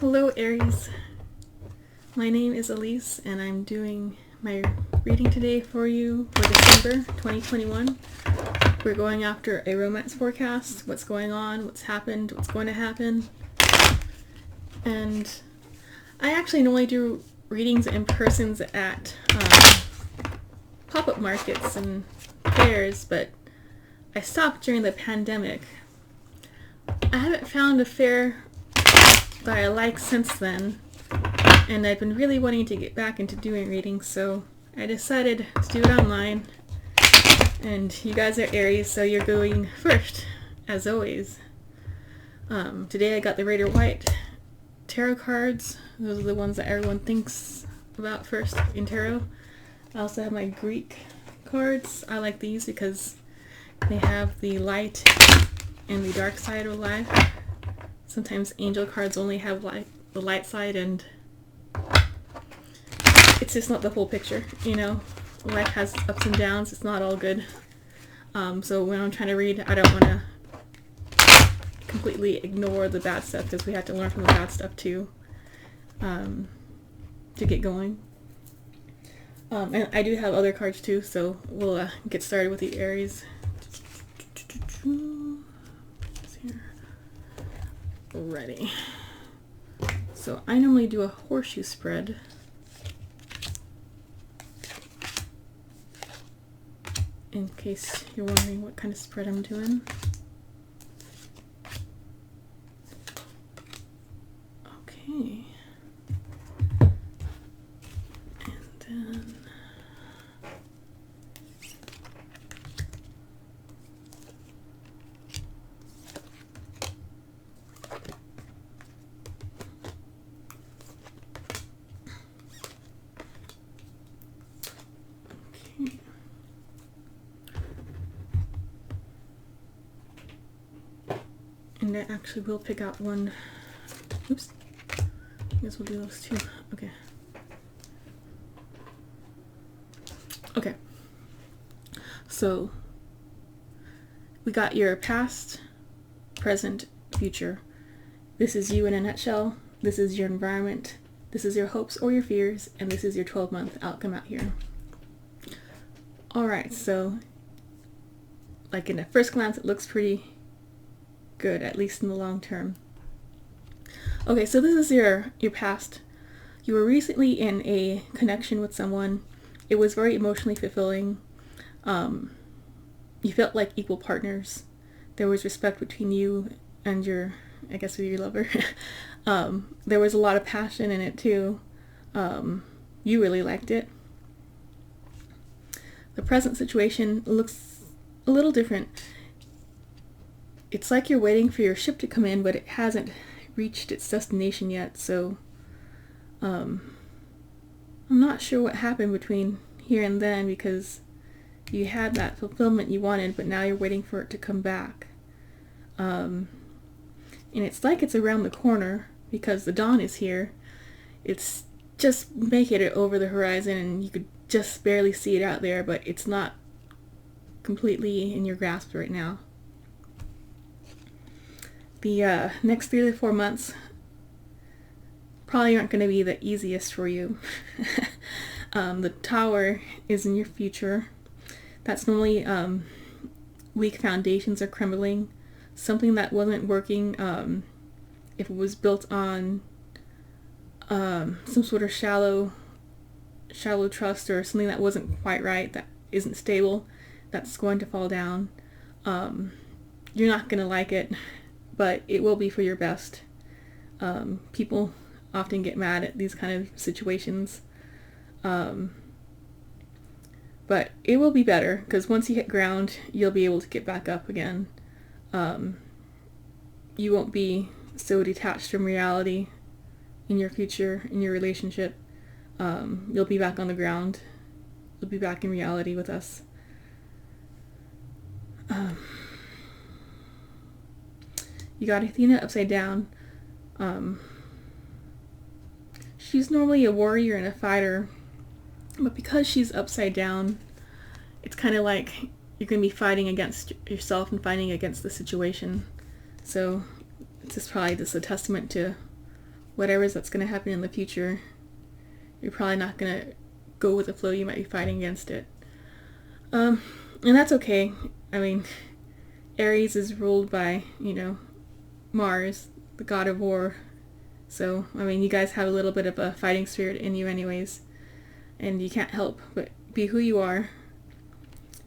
Hello Aries, my name is Elise and I'm doing my reading today for you for December 2021. We're going after a romance forecast, what's going on, what's happened, what's going to happen. And I actually normally do readings in persons at pop-up markets and fairs, but I stopped during the pandemic. I haven't found a fair that I like since then, and I've been really wanting to get back into doing readings, so I decided to do it online. And you guys are Aries, so you're going first, as always. Today I got the Rider-Waite tarot cards. Those are the ones that everyone thinks about first in tarot. I also have my Greek cards. I like these because they have the light and the dark side of life. Sometimes angel cards only have the light side, and it's just not the whole picture, you know. Life has ups and downs. It's not all good. So when I'm trying to read, I don't want to completely ignore the bad stuff, because we have to learn from the bad stuff too, to get going. And I do have other cards too, so we'll get started with the Aries. Ready. So I normally do a horseshoe spread. In case you're wondering what kind of spread I'm doing. Okay. And then and I actually will pick out one. Oops. I guess we'll do those two. Okay. Okay. So we got your past, present, future. This is you in a nutshell. This is your environment. This is your hopes or your fears, and this is your 12-month outcome out here. Alright, so like in a first glance it looks pretty good, at least in the long term. Okay, so this is your past. You were recently in a connection with someone. It was very emotionally fulfilling. You felt like equal partners. There was respect between you and your lover. There was a lot of passion in it too. You really liked it. The present situation looks a little different. It's like you're waiting for your ship to come in, but it hasn't reached its destination yet, so I'm not sure what happened between here and then, because you had that fulfillment you wanted, but now you're waiting for it to come back. And it's like it's around the corner, because the dawn is here. It's just making it over the horizon, and you could just barely see it out there, but it's not completely in your grasp right now. The next 3 to 4 months probably aren't going to be the easiest for you. The Tower is in your future. That's normally weak foundations are crumbling. Something that wasn't working, if it was built on some sort of shallow trust, or something that wasn't quite right, that isn't stable, that's going to fall down. You're not going to like it, but it will be for your best. People often get mad at these kind of situations. But it will be better, because once you hit ground, you'll be able to get back up again. You won't be so detached from reality in your future, in your relationship. You'll be back on the ground. You'll be back in reality with us. You got Athena upside down. She's normally a warrior and a fighter, but because she's upside down, it's kind of like you're going to be fighting against yourself and fighting against the situation. So it's just probably just a testament to whatever's that's going to happen in the future, you're probably not going to go with the flow. You might be fighting against it. And that's okay. I mean, Aries is ruled by, Mars, the god of war. So, I mean, you guys have a little bit of a fighting spirit in you anyways. And you can't help but be who you are.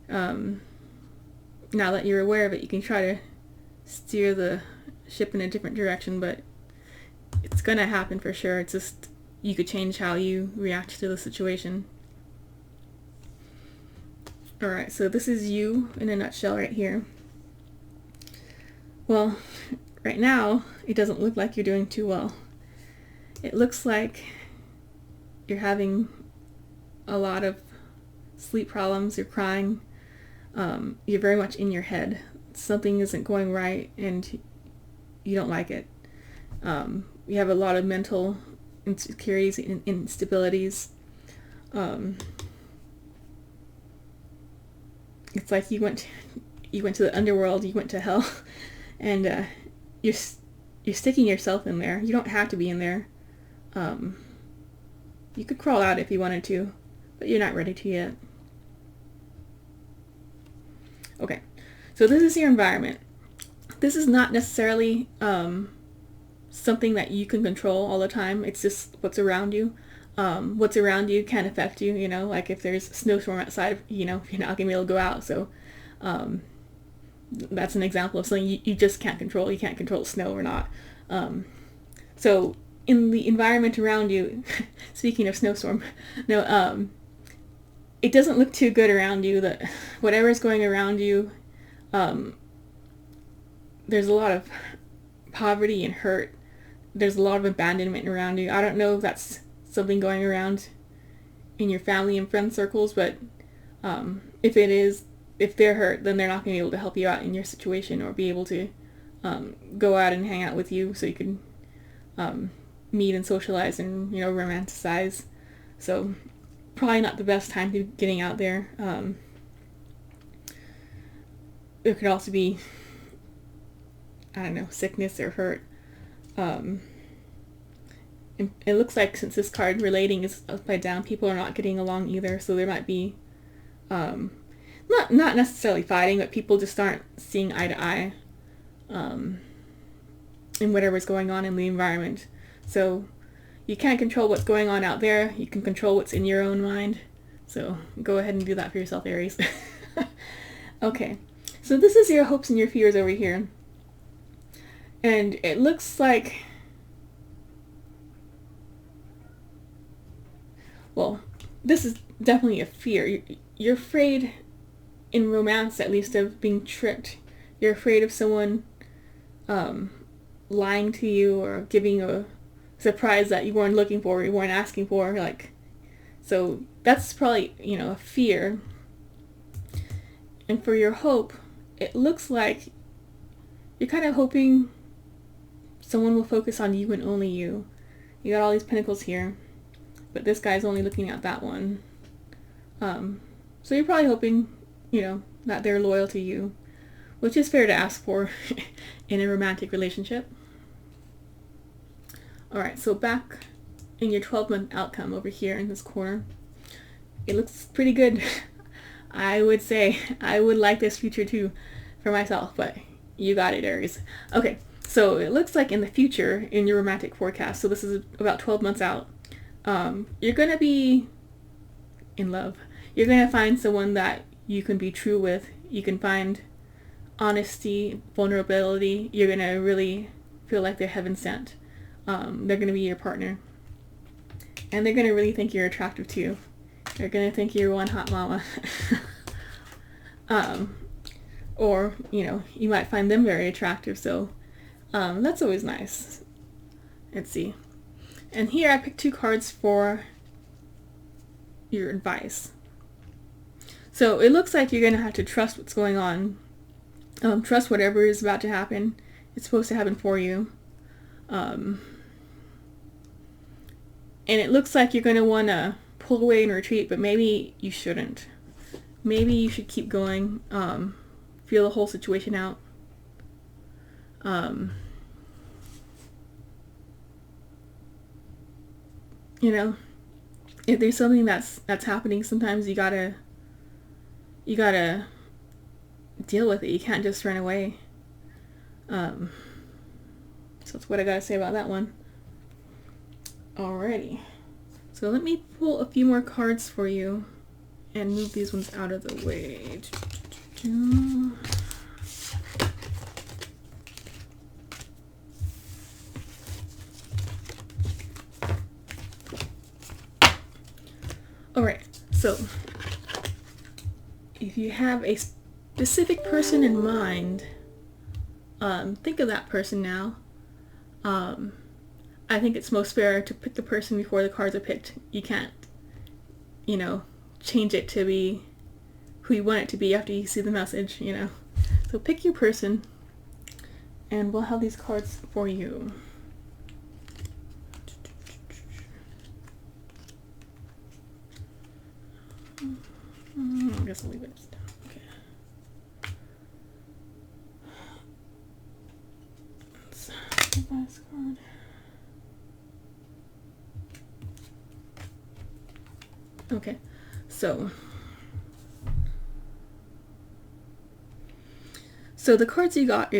Now that you're aware of it, you can try to steer the ship in a different direction, but it's gonna happen for sure. It's just, you could change how you react to the situation. Alright, so this is you in a nutshell right here. Well, right now, it doesn't look like you're doing too well. It looks like you're having a lot of sleep problems, you're crying, you're very much in your head. Something isn't going right and you don't like it. You have a lot of mental insecurities and instabilities. It's like you went to the underworld, you went to hell, and you're sticking yourself in there. You don't have to be in there. You could crawl out if you wanted to, but you're not ready to yet. Okay, so this is your environment. This is not necessarily something that you can control all the time. It's just what's around you. What's around you can affect you, like if there's a snowstorm outside, you're not going to be able to go out. So that's an example of something you just can't control. You can't control snow or not. So in the environment around you, speaking of snowstorm, no, it doesn't look too good around you. That whatever's going around you, there's a lot of poverty and hurt. There's a lot of abandonment around you. I don't know if that's something going around in your family and friend circles, but if it is, if they're hurt, then they're not going to be able to help you out in your situation or be able to go out and hang out with you so you can meet and socialize and romanticize. So probably not the best time to be getting out there. There could also be, I don't know, sickness or hurt. It looks like since this card relating is upside down, people are not getting along either, so there might be not necessarily fighting, but people just aren't seeing eye to eye in whatever's going on in the environment. So you can't control what's going on out there. You can control what's in your own mind. So go ahead and do that for yourself, Aries. Okay, so this is your hopes and your fears over here. And it looks like, well, this is definitely a fear. You're afraid, in romance at least, of being tricked. You're afraid of someone lying to you or giving a surprise that you weren't looking for, you weren't asking for. So that's probably, a fear. And for your hope, it looks like you're kind of hoping someone will focus on you and only you. You got all these pentacles here, but this guy's only looking at that one. So you're probably hoping, that they're loyal to you, which is fair to ask for in a romantic relationship. Alright, so back in your 12-month outcome over here in this corner, it looks pretty good. I would say I would like this future too for myself, but you got it, Aries. Okay, so it looks like in the future, in your romantic forecast, so this is about 12 months out, you're going to be in love. You're going to find someone that you can be true with. You can find honesty, vulnerability. You're going to really feel like they're heaven sent. They're going to be your partner. And they're going to really think you're attractive too. They're going to think you're one hot mama. Or, you might find them very attractive, so that's always nice. Let's see. And here I picked 2 cards for your advice. So it looks like you're going to have to trust what's going on. Trust whatever is about to happen. It's supposed to happen for you. And it looks like you're going to want to pull away and retreat, but maybe you shouldn't. Maybe you should keep going. Feel the whole situation out. you know, if there's something that's happening, sometimes you gotta deal with it. You can't just run away. So that's what I gotta say about that one. Alrighty. So let me pull a few more cards for you and move these ones out of the way. Alright, so if you have a specific person in mind, think of that person now. I think it's most fair to pick the person before the cards are picked. You can't, you know, change it to be who you want it to be after you see the message, you know. So pick your person, and we'll have these cards for you. I guess I'll leave it down. Okay. Let's get this card. Okay, so the cards you got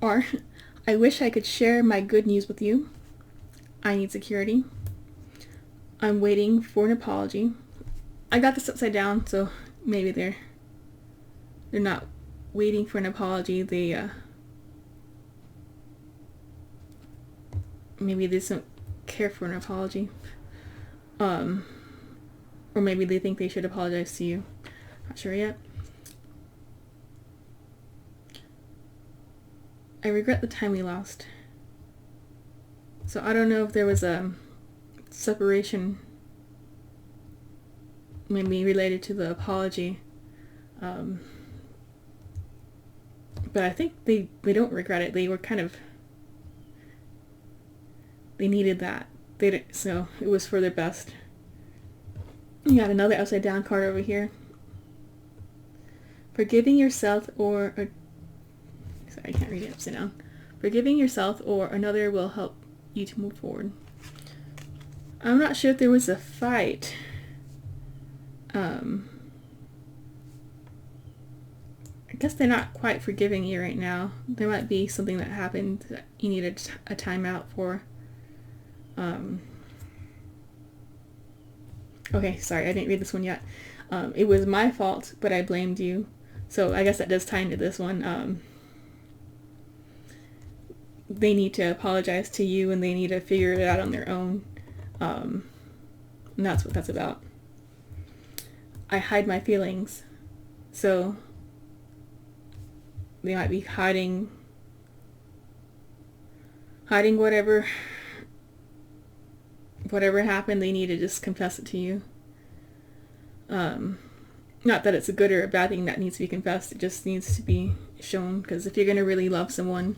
are I wish I could share my good news with you. I need security. I'm waiting for an apology. I got this upside down, so maybe they're not waiting for an apology. They maybe they just don't care for an apology. Or maybe they think they should apologize to you. Not sure yet. I regret the time we lost. So I don't know if there was a separation maybe related to the apology. But I think they don't regret it. They were kind of, they needed that. So it was for their best. You got another upside down card over here. Forgiving yourself sorry, I can't read it upside down. Forgiving yourself or another will help you to move forward. I'm not sure if there was a fight. I guess they're not quite forgiving you right now. There might be something that happened that you needed a timeout for. Okay, sorry, I didn't read this one yet. It was my fault, but I blamed you. So I guess that does tie into this one. They need to apologize to you, and they need to figure it out on their own. And that's what that's about. I hide my feelings. So they might be hiding whatever happened. They need to just confess it to you. Not that it's a good or a bad thing that needs to be confessed. It just needs to be shown, because if you're going to really love someone,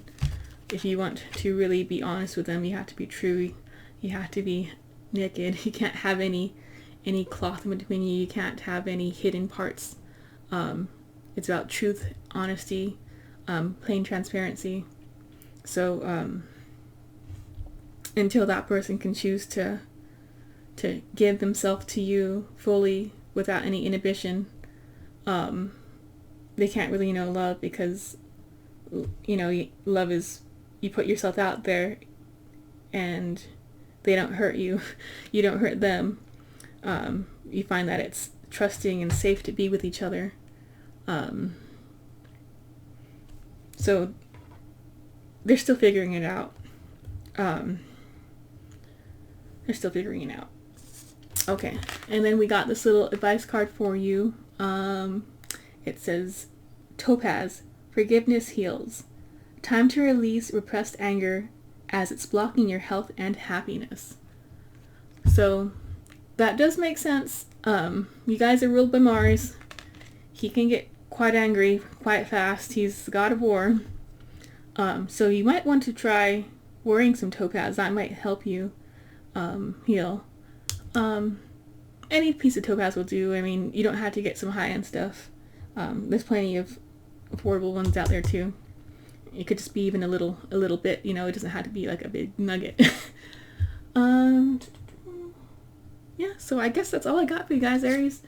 if you want to really be honest with them, you have to be true. You have to be naked. You can't have any cloth in between you. You can't have any hidden parts. It's about truth, honesty, plain transparency. So until that person can choose to give themselves to you fully without any inhibition, they can't really know love, because love is you put yourself out there and they don't hurt you. You don't hurt them. You find that it's trusting and safe to be with each other. So they're still figuring it out. Okay, and then we got this little advice card for you. It says, Topaz, forgiveness heals. Time to release repressed anger as it's blocking your health and happiness. So that does make sense. You guys are ruled by Mars. He can get quite angry quite fast. He's the god of war. So you might want to try wearing some topaz. That might help you heal. Any piece of topaz will do. I mean, you don't have to get some high-end stuff. There's plenty of affordable ones out there too. It could just be even a little bit, it doesn't have to be like a big nugget. yeah, so I guess that's all I got for you guys, Aries.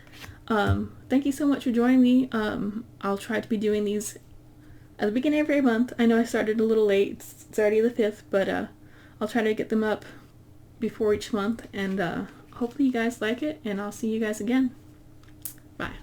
Thank you so much for joining me. I'll try to be doing these at the beginning of every month. I know I started a little late. It's already the 5th, but I'll try to get them up before each month, and hopefully you guys like it, and I'll see you guys again. Bye.